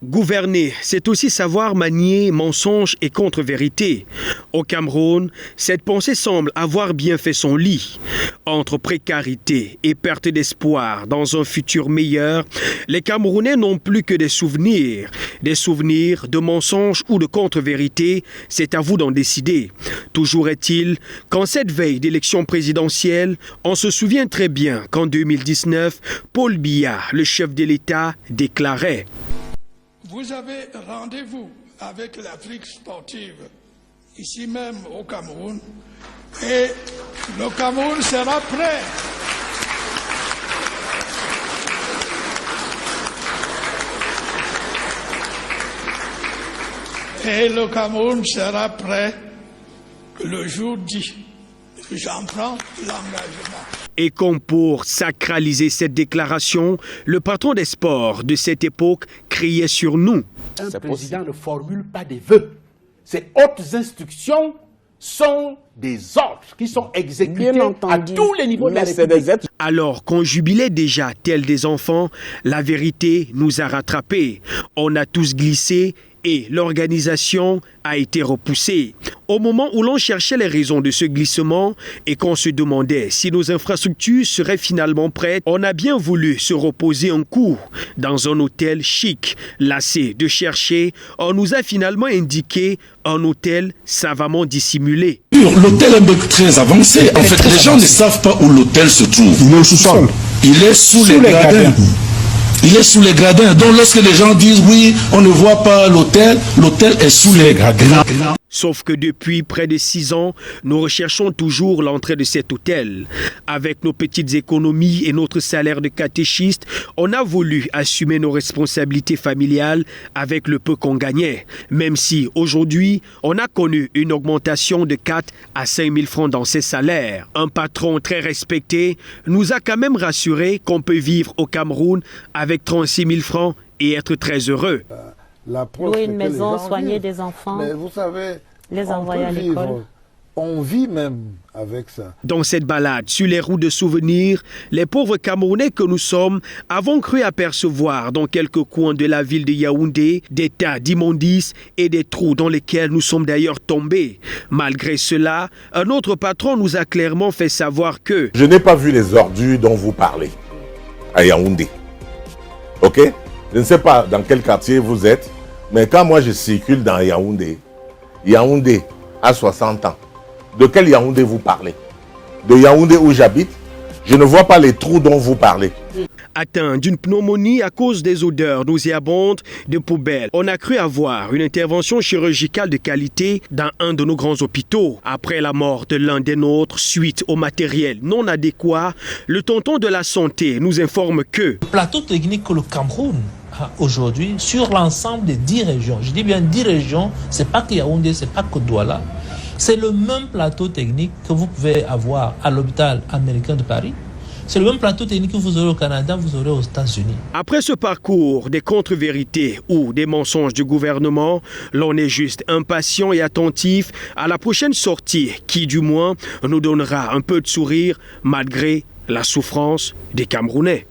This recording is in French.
Gouverner, c'est aussi savoir manier mensonges et contre-vérités. Au Cameroun, cette pensée semble avoir bien fait son lit. Entre précarité et perte d'espoir dans un futur meilleur, les Camerounais n'ont plus que des souvenirs de mensonges ou de contre-vérités, c'est à vous d'en décider. Toujours est-il qu'en cette veille d'élection présidentielle, on se souvient très bien qu'en 2019, Paul Biya, le chef de l'État, déclarait: vous avez rendez-vous avec l'Afrique sportive, ici même au Cameroun, et le Cameroun sera prêt. Et le Cameroun sera prêt le jour dit. J'en prends l'engagement. Et comme pour sacraliser cette déclaration, le patron des sports de cette époque criait sur nous. Un président ne formule pas des vœux. Ces hautes instructions sont des ordres qui sont exécutés à tous les niveaux de la République. Alors qu'on jubilait déjà tels des enfants, la vérité nous a rattrapés. On a tous glissé et l'organisation a été repoussée. Au moment où l'on cherchait les raisons de ce glissement et qu'on se demandait si nos infrastructures seraient finalement prêtes, on a bien voulu se reposer un coup dans un hôtel chic. Lassé de chercher, on nous a finalement indiqué un hôtel savamment dissimulé. L'hôtel est très avancé. En fait, les gens ne savent pas où l'hôtel se trouve. Il est au sous-sol. Il est sous les gradins. Il est sous les gradins. Donc lorsque les gens disent oui, on ne voit pas l'hôtel, l'hôtel est sous les gradins. Sauf que depuis près de 6 ans, nous recherchons toujours l'entrée de cet hôtel. Avec nos petites économies et notre salaire de catéchiste, on a voulu assumer nos responsabilités familiales avec le peu qu'on gagnait. Même si aujourd'hui, on a connu une augmentation de 4 à 5 000 francs dans ses salaires. Un patron très respecté nous a quand même rassuré qu'on peut vivre au Cameroun avec 36 000 francs et être très heureux. Louer une maison, soigner des enfants, mais vous savez, les envoyer à l'école. On vit même avec ça. Dans cette balade sur les roues de souvenirs, les pauvres Camerounais que nous sommes avons cru apercevoir dans quelques coins de la ville de Yaoundé des tas d'immondices et des trous dans lesquels nous sommes d'ailleurs tombés. Malgré cela, un autre patron nous a clairement fait savoir que je n'ai pas vu les ordures dont vous parlez à Yaoundé. Ok? Je ne sais pas dans quel quartier vous êtes, mais quand moi je circule dans Yaoundé, Yaoundé a 60 ans. De quel Yaoundé vous parlez? De Yaoundé où j'habite, je ne vois pas les trous dont vous parlez. Atteint d'une pneumonie à cause des odeurs nauséabondes de poubelles, on a cru avoir une intervention chirurgicale de qualité dans un de nos grands hôpitaux. Après la mort de l'un des nôtres suite au matériel non adéquat, le tonton de la santé nous informe que le plateau technique que le Cameroun a aujourd'hui sur l'ensemble des 10 régions, je dis bien 10 régions, c'est pas que Yaoundé, c'est pas que Douala, c'est le même plateau technique que vous pouvez avoir à l'hôpital américain de Paris. C'est le même plateau technique que vous aurez au Canada, vous aurez aux États-Unis. Après ce parcours des contre-vérités ou des mensonges du gouvernement, l'on est juste impatient et attentif à la prochaine sortie qui, du moins, nous donnera un peu de sourire malgré la souffrance des Camerounais.